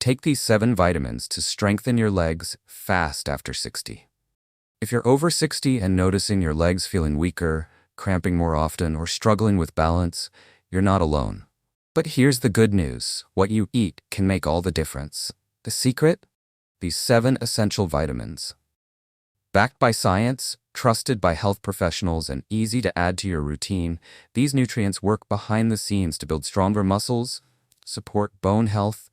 Take these 7 vitamins to strengthen your legs fast after 60. If you're over 60 and noticing your legs feeling weaker, cramping more often, or struggling with balance, you're not alone. But here's the good news. What you eat can make all the difference. The secret? These 7 essential vitamins. Backed by science, trusted by health professionals, and easy to add to your routine, these nutrients work behind the scenes to build stronger muscles, support bone health,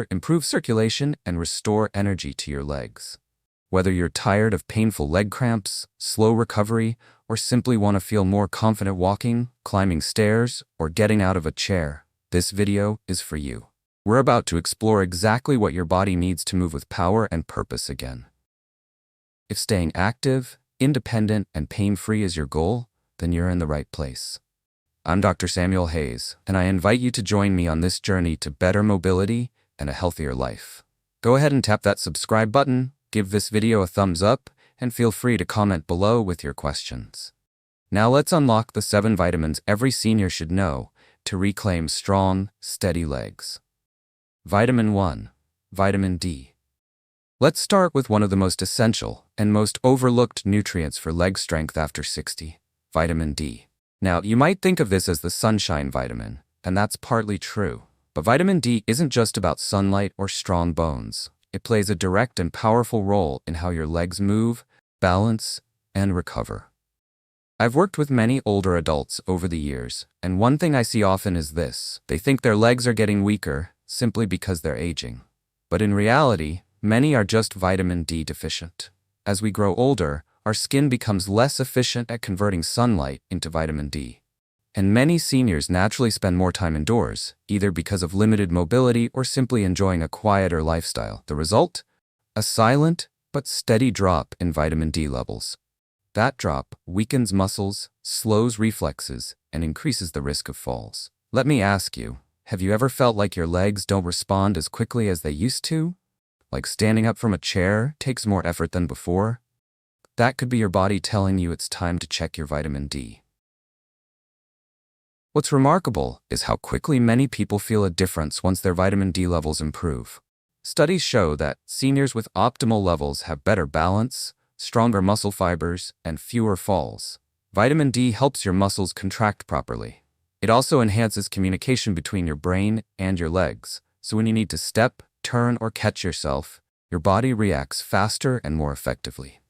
improve circulation, and restore energy to your legs. Whether you're tired of painful leg cramps, slow recovery, or simply want to feel more confident walking, climbing stairs, or getting out of a chair, this video is for you. We're about to explore exactly what your body needs to move with power and purpose again. If staying active, independent, and pain-free is your goal, then you're in the right place. I'm Dr. Samuel Hayes, and I invite you to join me on this journey to better mobility and a healthier life. Go ahead and tap that subscribe button, give this video a thumbs up, and feel free to comment below with your questions. Now let's unlock the 7 vitamins every senior should know to reclaim strong, steady legs. Vitamin 1. Vitamin D. Let's start with one of the most essential and most overlooked nutrients for leg strength after 60, vitamin D. Now, you might think of this as the sunshine vitamin, and that's partly true. But vitamin D isn't just about sunlight or strong bones. It plays a direct and powerful role in how your legs move, balance, and recover. I've worked with many older adults over the years, and one thing I see often is this. They think their legs are getting weaker simply because they're aging. But in reality, many are just vitamin D deficient. As we grow older, our skin becomes less efficient at converting sunlight into vitamin D. And many seniors naturally spend more time indoors, either because of limited mobility or simply enjoying a quieter lifestyle. The result? A silent but steady drop in vitamin D levels. That drop weakens muscles, slows reflexes, and increases the risk of falls. Let me ask you, have you ever felt like your legs don't respond as quickly as they used to? Like standing up from a chair takes more effort than before? That could be your body telling you it's time to check your vitamin D. What's remarkable is how quickly many people feel a difference once their vitamin D levels improve. Studies show that seniors with optimal levels have better balance, stronger muscle fibers, and fewer falls. Vitamin D helps your muscles contract properly. It also enhances communication between your brain and your legs, so when you need to step, turn, or catch yourself, your body reacts faster and more effectively.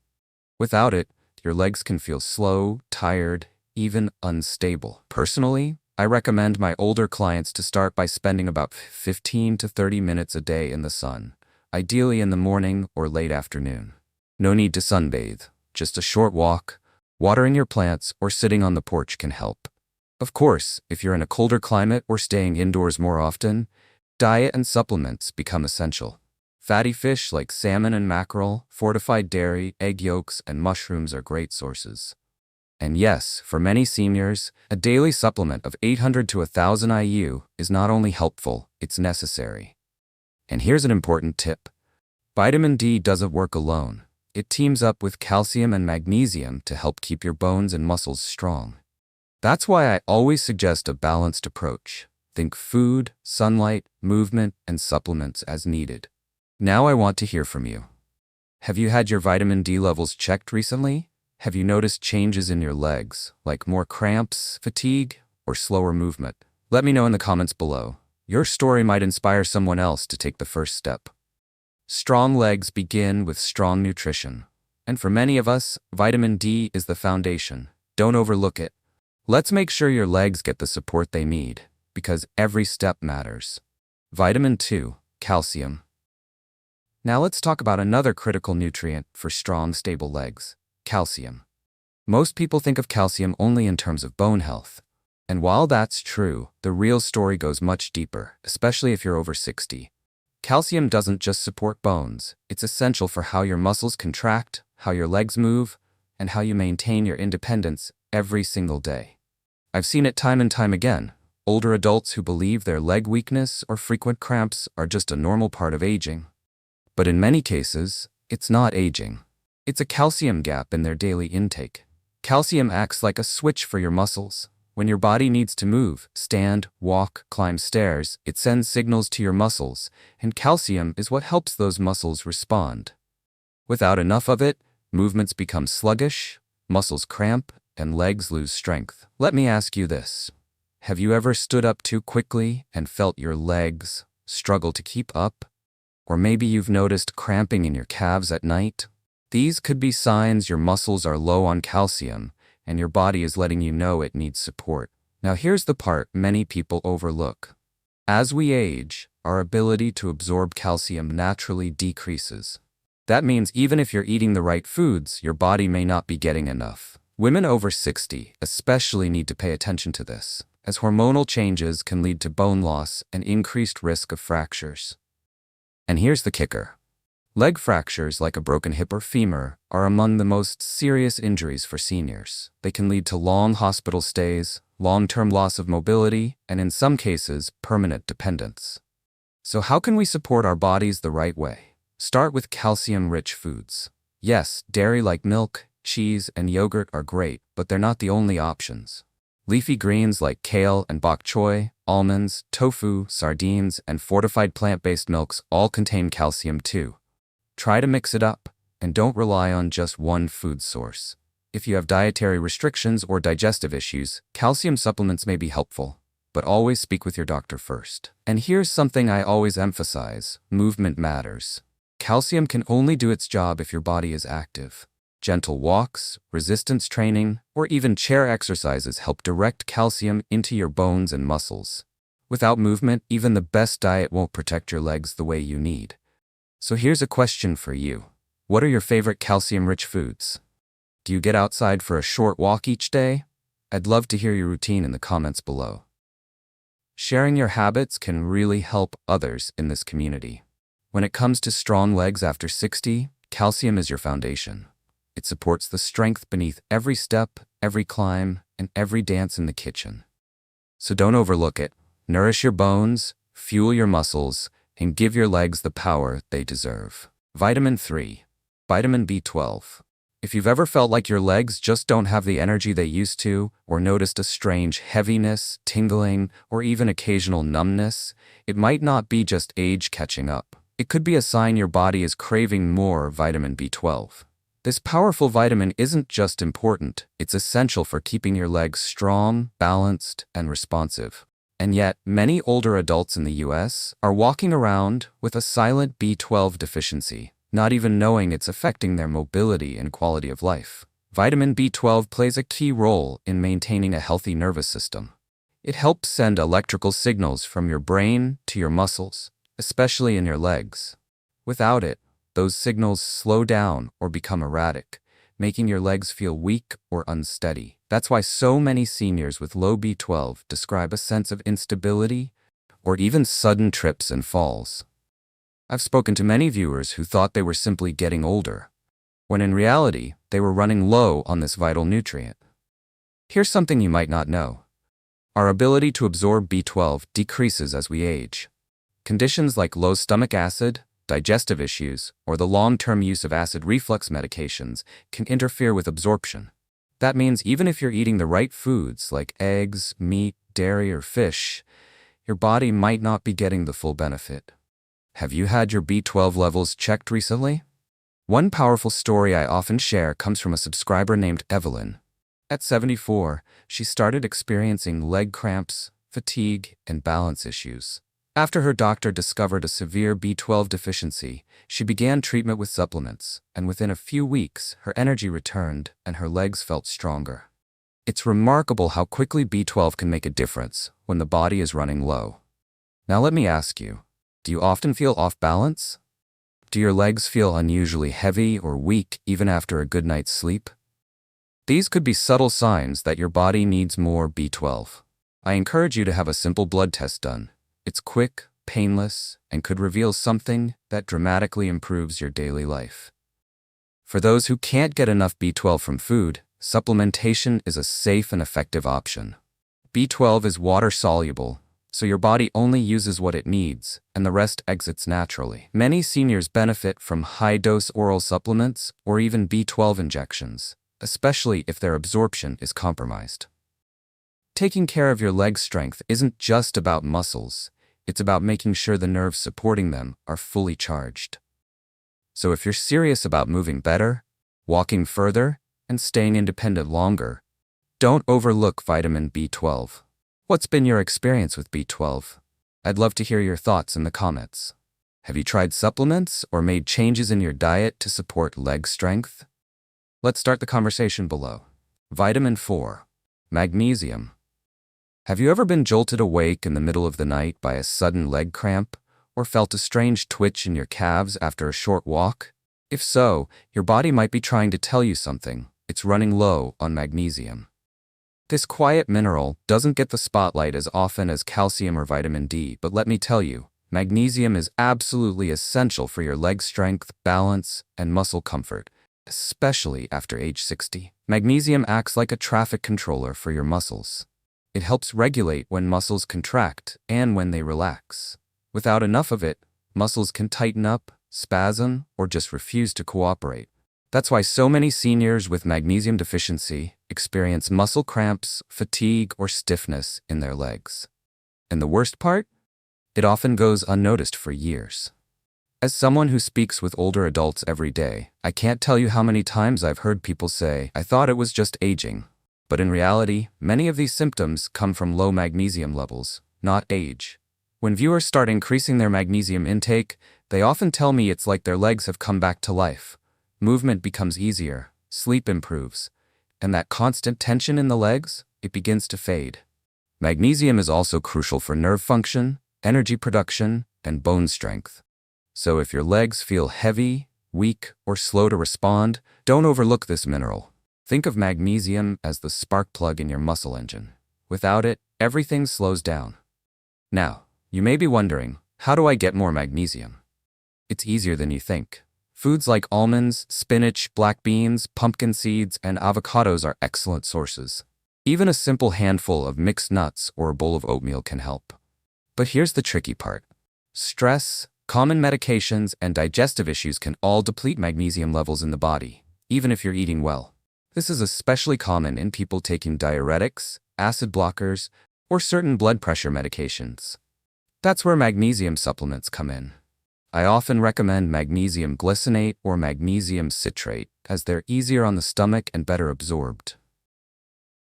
Without it, your legs can feel slow, tired, even unstable. Personally, I recommend my older clients to start by spending about 15 to 30 minutes a day in the sun, ideally in the morning or late afternoon. No need to sunbathe, just a short walk, watering your plants, or sitting on the porch can help. Of course, if you're in a colder climate or staying indoors more often, diet and supplements become essential. Fatty fish like salmon and mackerel, fortified dairy, egg yolks, and mushrooms are great sources. And yes, for many seniors, a daily supplement of 800 to 1,000 IU is not only helpful, it's necessary. And here's an important tip. Vitamin D doesn't work alone. It teams up with calcium and magnesium to help keep your bones and muscles strong. That's why I always suggest a balanced approach. Think food, sunlight, movement, and supplements as needed. Now I want to hear from you. Have you had your vitamin D levels checked recently? Have you noticed changes in your legs, like more cramps, fatigue, or slower movement? Let me know in the comments below. Your story might inspire someone else to take the first step. Strong legs begin with strong nutrition. And for many of us, vitamin D is the foundation. Don't overlook it. Let's make sure your legs get the support they need, because every step matters. Vitamin 2, calcium. Now let's talk about another critical nutrient for strong, stable legs. Calcium. Most people think of calcium only in terms of bone health. And while that's true, the real story goes much deeper, especially if you're over 60. Calcium doesn't just support bones. It's essential for how your muscles contract, how your legs move, and how you maintain your independence every single day. I've seen it time and time again. Older adults who believe their leg weakness or frequent cramps are just a normal part of aging. But in many cases, it's not aging. It's a calcium gap in their daily intake. Calcium acts like a switch for your muscles. When your body needs to move, stand, walk, climb stairs, it sends signals to your muscles, and calcium is what helps those muscles respond. Without enough of it, movements become sluggish, muscles cramp, and legs lose strength. Let me ask you this. Have you ever stood up too quickly and felt your legs struggle to keep up? Or maybe you've noticed cramping in your calves at night? These could be signs your muscles are low on calcium, and your body is letting you know it needs support. Now here's the part many people overlook. As we age, our ability to absorb calcium naturally decreases. That means even if you're eating the right foods, your body may not be getting enough. Women over 60 especially need to pay attention to this, as hormonal changes can lead to bone loss and increased risk of fractures. And here's the kicker. Leg fractures like a broken hip or femur are among the most serious injuries for seniors. They can lead to long hospital stays, long-term loss of mobility, and in some cases, permanent dependence. So how can we support our bodies the right way? Start with calcium-rich foods. Yes, dairy like milk, cheese, and yogurt are great, but they're not the only options. Leafy greens like kale and bok choy, almonds, tofu, sardines, and fortified plant-based milks all contain calcium too. Try to mix it up, and don't rely on just one food source. If you have dietary restrictions or digestive issues, calcium supplements may be helpful, but always speak with your doctor first. And here's something I always emphasize: movement matters. Calcium can only do its job if your body is active. Gentle walks, resistance training, or even chair exercises help direct calcium into your bones and muscles. Without movement, even the best diet won't protect your legs the way you need. So here's a question for you. What are your favorite calcium-rich foods? Do you get outside for a short walk each day? I'd love to hear your routine in the comments below. Sharing your habits can really help others in this community. When it comes to strong legs after 60, calcium is your foundation. It supports the strength beneath every step, every climb, and every dance in the kitchen. So don't overlook it. Nourish your bones, fuel your muscles, and give your legs the power they deserve. Vitamin 3. Vitamin B12. If you've ever felt like your legs just don't have the energy they used to, or noticed a strange heaviness, tingling, or even occasional numbness, it might not be just age catching up. It could be a sign your body is craving more vitamin B12. This powerful vitamin isn't just important, it's essential for keeping your legs strong, balanced, and responsive. And yet, many older adults in the US are walking around with a silent B12 deficiency, not even knowing it's affecting their mobility and quality of life. Vitamin B12 plays a key role in maintaining a healthy nervous system. It helps send electrical signals from your brain to your muscles, especially in your legs. Without it, those signals slow down or become erratic, making your legs feel weak or unsteady. That's why so many seniors with low B12 describe a sense of instability or even sudden trips and falls. I've spoken to many viewers who thought they were simply getting older, when in reality, they were running low on this vital nutrient. Here's something you might not know. Our ability to absorb B12 decreases as we age. Conditions like low stomach acid, digestive issues, or the long-term use of acid reflux medications can interfere with absorption. That means even if you're eating the right foods like eggs, meat, dairy, or fish, your body might not be getting the full benefit. Have you had your B12 levels checked recently? One powerful story I often share comes from a subscriber named Evelyn. At 74, she started experiencing leg cramps, fatigue, and balance issues. After her doctor discovered a severe B12 deficiency, she began treatment with supplements, and within a few weeks, her energy returned and her legs felt stronger. It's remarkable how quickly B12 can make a difference when the body is running low. Now let me ask you, do you often feel off balance? Do your legs feel unusually heavy or weak even after a good night's sleep? These could be subtle signs that your body needs more B12. I encourage you to have a simple blood test done. It's quick, painless, and could reveal something that dramatically improves your daily life. For those who can't get enough B12 from food, supplementation is a safe and effective option. B12 is water-soluble, so your body only uses what it needs, and the rest exits naturally. Many seniors benefit from high-dose oral supplements or even B12 injections, especially if their absorption is compromised. Taking care of your leg strength isn't just about muscles, it's about making sure the nerves supporting them are fully charged. So if you're serious about moving better, walking further, and staying independent longer, don't overlook vitamin B12. What's been your experience with B12? I'd love to hear your thoughts in the comments. Have you tried supplements or made changes in your diet to support leg strength? Let's start the conversation below. Vitamin 4. Magnesium. Have you ever been jolted awake in the middle of the night by a sudden leg cramp, or felt a strange twitch in your calves after a short walk? If so, your body might be trying to tell you something. It's running low on magnesium. This quiet mineral doesn't get the spotlight as often as calcium or vitamin D, but let me tell you, magnesium is absolutely essential for your leg strength, balance, and muscle comfort, especially after age 60. Magnesium acts like a traffic controller for your muscles. It helps regulate when muscles contract and when they relax. Without enough of it, muscles can tighten up, spasm, or just refuse to cooperate. That's why so many seniors with magnesium deficiency experience muscle cramps, fatigue, or stiffness in their legs. And the worst part? It often goes unnoticed for years. As someone who speaks with older adults every day, I can't tell you how many times I've heard people say, "I thought it was just aging." But in reality, many of these symptoms come from low magnesium levels, not age. When viewers start increasing their magnesium intake, they often tell me it's like their legs have come back to life. Movement becomes easier, sleep improves, and that constant tension in the legs, it begins to fade. Magnesium is also crucial for nerve function, energy production, and bone strength. So if your legs feel heavy, weak, or slow to respond, don't overlook this mineral. Think of magnesium as the spark plug in your muscle engine. Without it, everything slows down. Now, you may be wondering, how do I get more magnesium? It's easier than you think. Foods like almonds, spinach, black beans, pumpkin seeds, and avocados are excellent sources. Even a simple handful of mixed nuts or a bowl of oatmeal can help. But here's the tricky part. Stress, common medications, and digestive issues can all deplete magnesium levels in the body, even if you're eating well. This is especially common in people taking diuretics, acid blockers, or certain blood pressure medications. That's where magnesium supplements come in. I often recommend magnesium glycinate or magnesium citrate, as they're easier on the stomach and better absorbed.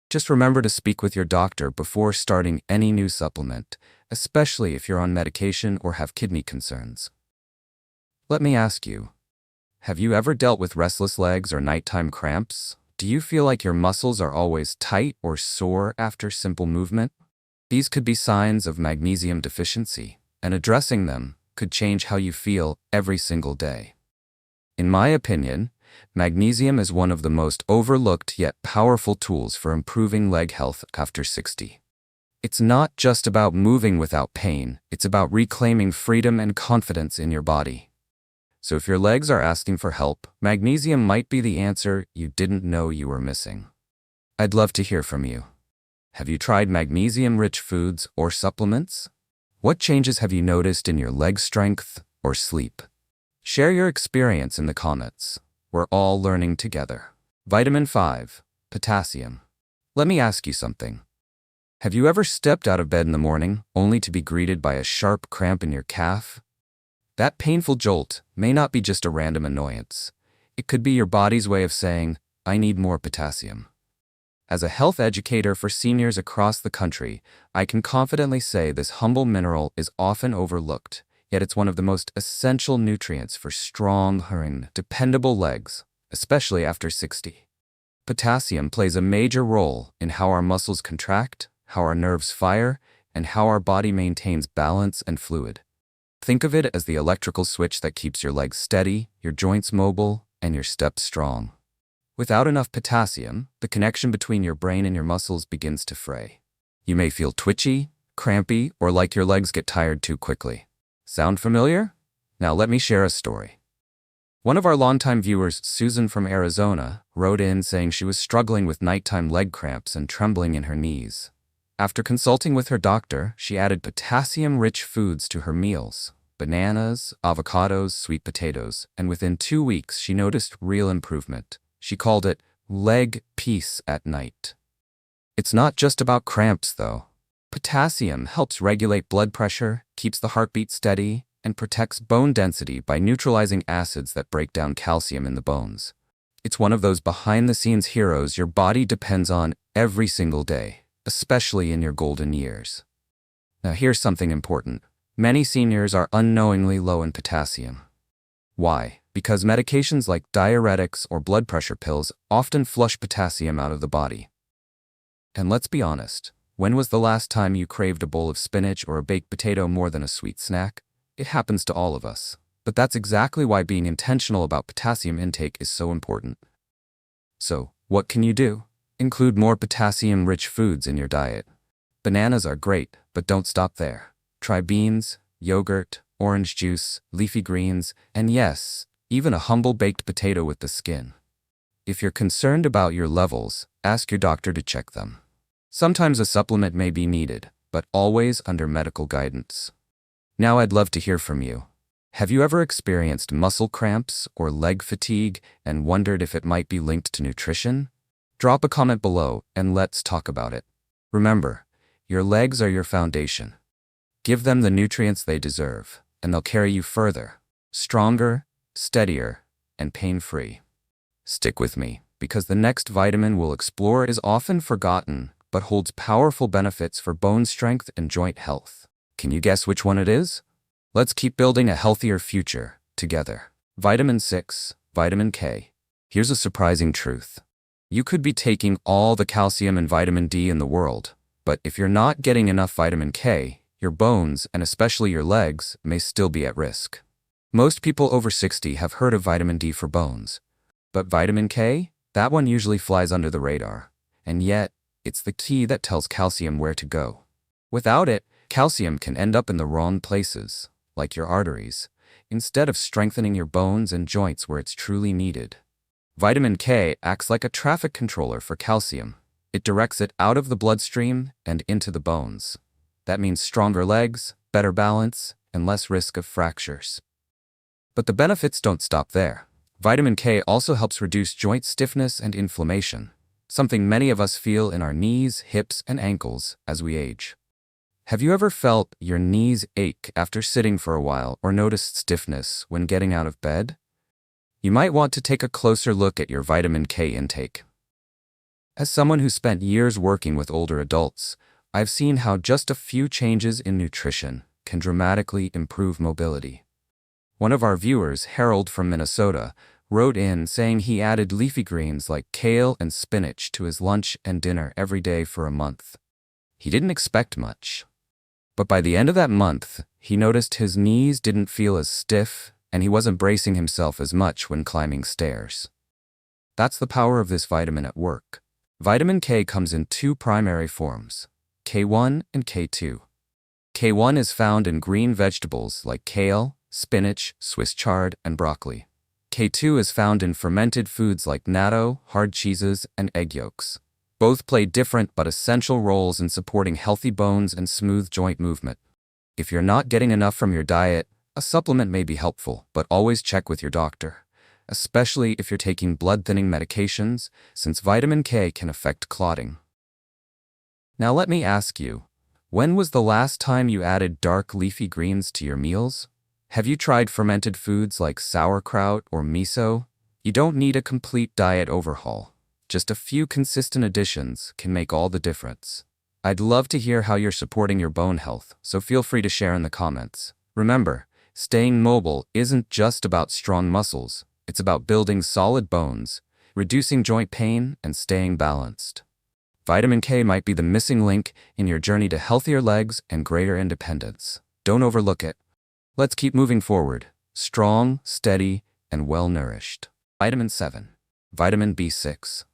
Just remember to speak with your doctor before starting any new supplement, especially if you're on medication or have kidney concerns. Let me ask you, have you ever dealt with restless legs or nighttime cramps? Do you feel like your muscles are always tight or sore after simple movement? These could be signs of magnesium deficiency, and addressing them could change how you feel every single day. In my opinion, magnesium is one of the most overlooked yet powerful tools for improving leg health after 60. It's not just about moving without pain, it's about reclaiming freedom and confidence in your body. So if your legs are asking for help, magnesium might be the answer you didn't know you were missing. I'd love to hear from you. Have you tried magnesium-rich foods or supplements? What changes have you noticed in your leg strength or sleep? Share your experience in the comments. We're all learning together. Vitamin 5. Potassium. Let me ask you something. Have you ever stepped out of bed in the morning only to be greeted by a sharp cramp in your calf? That painful jolt may not be just a random annoyance. It could be your body's way of saying, "I need more potassium." As a health educator for seniors across the country, I can confidently say this humble mineral is often overlooked, yet it's one of the most essential nutrients for strong, dependable legs, especially after 60. Potassium plays a major role in how our muscles contract, how our nerves fire, and how our body maintains balance and fluid. Think of it as the electrical switch that keeps your legs steady, your joints mobile, and your steps strong. Without enough potassium, the connection between your brain and your muscles begins to fray. You may feel twitchy, crampy, or like your legs get tired too quickly. Sound familiar? Now let me share a story. One of our longtime viewers, Susan from Arizona, wrote in saying she was struggling with nighttime leg cramps and trembling in her knees. After consulting with her doctor, she added potassium-rich foods to her meals, bananas, avocados, sweet potatoes, and within 2 weeks she noticed real improvement. She called it leg peace at night. It's not just about cramps, though. Potassium helps regulate blood pressure, keeps the heartbeat steady, and protects bone density by neutralizing acids that break down calcium in the bones. It's one of those behind-the-scenes heroes your body depends on every single day, especially in your golden years. Now here's something important. Many seniors are unknowingly low in potassium. Why? Because medications like diuretics or blood pressure pills often flush potassium out of the body. And let's be honest, when was the last time you craved a bowl of spinach or a baked potato more than a sweet snack? It happens to all of us. But that's exactly why being intentional about potassium intake is so important. So, what can you do? Include more potassium-rich foods in your diet. Bananas are great, but don't stop there. Try beans, yogurt, orange juice, leafy greens, and yes, even a humble baked potato with the skin. If you're concerned about your levels, ask your doctor to check them. Sometimes a supplement may be needed, but always under medical guidance. Now I'd love to hear from you. Have you ever experienced muscle cramps or leg fatigue and wondered if it might be linked to nutrition? Drop a comment below and let's talk about it. Remember, your legs are your foundation. Give them the nutrients they deserve, and they'll carry you further, stronger, steadier, and pain-free. Stick with me, because the next vitamin we'll explore is often forgotten, but holds powerful benefits for bone strength and joint health. Can you guess which one it is? Let's keep building a healthier future together. Vitamin 6, vitamin K. Here's a surprising truth. You could be taking all the calcium and vitamin D in the world, but if you're not getting enough vitamin K, your bones, and especially your legs, may still be at risk. Most people over 60 have heard of vitamin D for bones. But vitamin K? That one usually flies under the radar. And yet, it's the key that tells calcium where to go. Without it, calcium can end up in the wrong places, like your arteries, instead of strengthening your bones and joints where it's truly needed. Vitamin K acts like a traffic controller for calcium. It directs it out of the bloodstream and into the bones. That means stronger legs, better balance, and less risk of fractures. But the benefits don't stop there. Vitamin K also helps reduce joint stiffness and inflammation, something many of us feel in our knees, hips, and ankles as we age. Have you ever felt your knees ache after sitting for a while or noticed stiffness when getting out of bed? You might want to take a closer look at your vitamin K intake. As someone who spent years working with older adults, I've seen how just a few changes in nutrition can dramatically improve mobility. One of our viewers, Harold from Minnesota, wrote in saying he added leafy greens like kale and spinach to his lunch and dinner every day for a month. He didn't expect much. But by the end of that month, he noticed his knees didn't feel as stiff and he wasn't bracing himself as much when climbing stairs. That's the power of this vitamin at work. Vitamin K comes in two primary forms, K1 and K2. K1 is found in green vegetables like kale, spinach, Swiss chard, and broccoli. K2 is found in fermented foods like natto, hard cheeses, and egg yolks. Both play different but essential roles in supporting healthy bones and smooth joint movement. If you're not getting enough from your diet, a supplement may be helpful, but always check with your doctor, especially if you're taking blood-thinning medications, since vitamin K can affect clotting. Now let me ask you, when was the last time you added dark leafy greens to your meals? Have you tried fermented foods like sauerkraut or miso? You don't need a complete diet overhaul. Just a few consistent additions can make all the difference. I'd love to hear how you're supporting your bone health, so feel free to share in the comments. Remember, staying mobile isn't just about strong muscles, it's about building solid bones, reducing joint pain, and staying balanced. Vitamin K might be the missing link in your journey to healthier legs and greater independence. Don't overlook it. Let's keep moving forward, strong, steady, and well-nourished. Vitamin 7. Vitamin B6.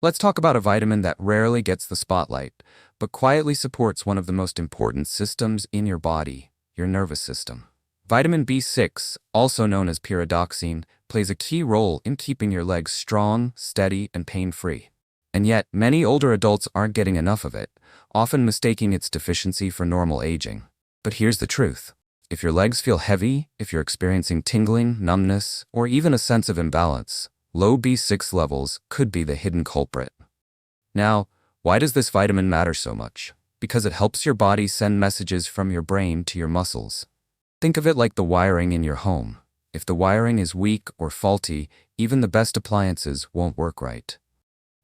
Let's talk about a vitamin that rarely gets the spotlight, but quietly supports one of the most important systems in your body, your nervous system. Vitamin B6, also known as pyridoxine, plays a key role in keeping your legs strong, steady, and pain-free. And yet, many older adults aren't getting enough of it, often mistaking its deficiency for normal aging. But here's the truth. If your legs feel heavy, if you're experiencing tingling, numbness, or even a sense of imbalance, low B6 levels could be the hidden culprit. Now, Why does this vitamin matter so much? Because it helps your body send messages from your brain to your muscles. Think of it like the wiring in your home. If the wiring is weak or faulty, even the best appliances won't work right.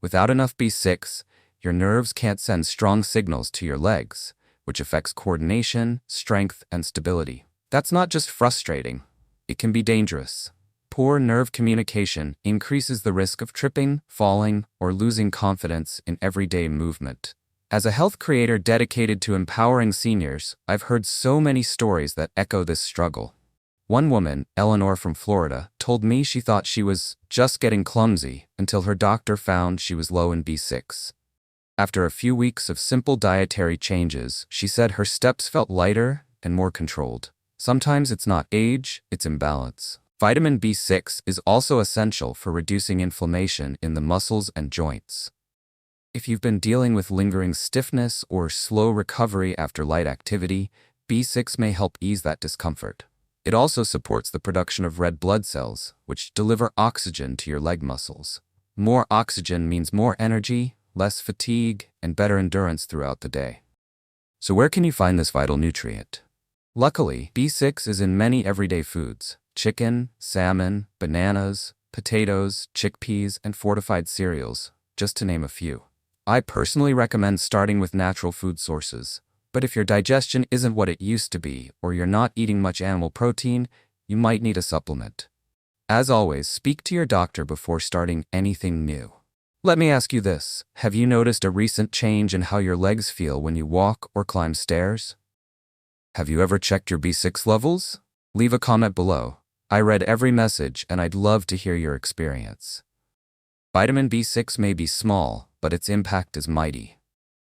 Without enough B6, your nerves can't send strong signals to your legs, which affects coordination, strength, and stability. That's not just frustrating, it can be dangerous. Poor nerve communication increases the risk of tripping, falling, or losing confidence in everyday movement. As a health creator dedicated to empowering seniors, I've heard so many stories that echo this struggle. One woman, Eleanor from Florida, told me she thought she was just getting clumsy until her doctor found she was low in B6. After a few weeks of simple dietary changes, she said her steps felt lighter and more controlled. Sometimes it's not age, it's imbalance. Vitamin B6 is also essential for reducing inflammation in the muscles and joints. If you've been dealing with lingering stiffness or slow recovery after light activity, B6 may help ease that discomfort. It also supports the production of red blood cells, which deliver oxygen to your leg muscles. More oxygen means more energy, less fatigue, and better endurance throughout the day. So where can you find this vital nutrient? Luckily, B6 is in many everyday foods: chicken, salmon, bananas, potatoes, chickpeas, and fortified cereals, just to name a few. I personally recommend starting with natural food sources, but if your digestion isn't what it used to be, or you're not eating much animal protein, you might need a supplement. As always, speak to your doctor before starting anything new. Let me ask you this: have you noticed a recent change in how your legs feel when you walk or climb stairs? Have you ever checked your B6 levels? Leave a comment below. I read every message and I'd love to hear your experience. Vitamin B6 may be small, but its impact is mighty.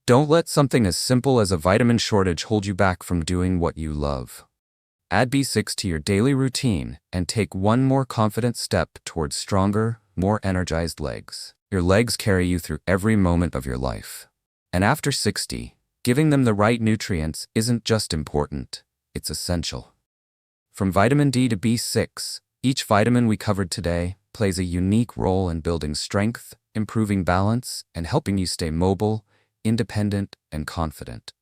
Don't let something as simple as a vitamin shortage hold you back from doing what you love. Add B6 to your daily routine and take one more confident step towards stronger, more energized legs. Your legs carry you through every moment of your life. And after 60, giving them the right nutrients isn't just important, it's essential. From vitamin D to B6, each vitamin we covered today plays a unique role in building strength, improving balance, and helping you stay mobile, independent, and confident.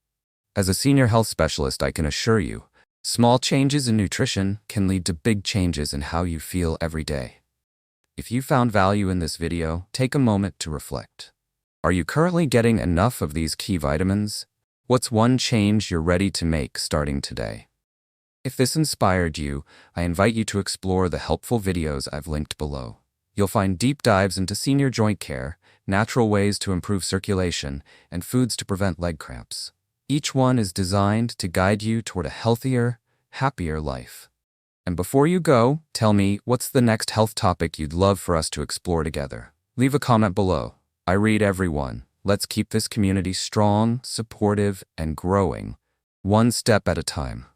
As a senior health specialist, I can assure you, small changes in nutrition can lead to big changes in how you feel every day. If you found value in this video, take a moment to reflect. Are you currently getting enough of these key vitamins? What's one change you're ready to make starting today? If this inspired you, I invite you to explore the helpful videos I've linked below. You'll find deep dives into senior joint care, natural ways to improve circulation, and foods to prevent leg cramps. Each one is designed to guide you toward a healthier, happier life. And before you go, tell me, what's the next health topic you'd love for us to explore together? Leave a comment below. I read every one. Let's keep this community strong, supportive, and growing, one step at a time.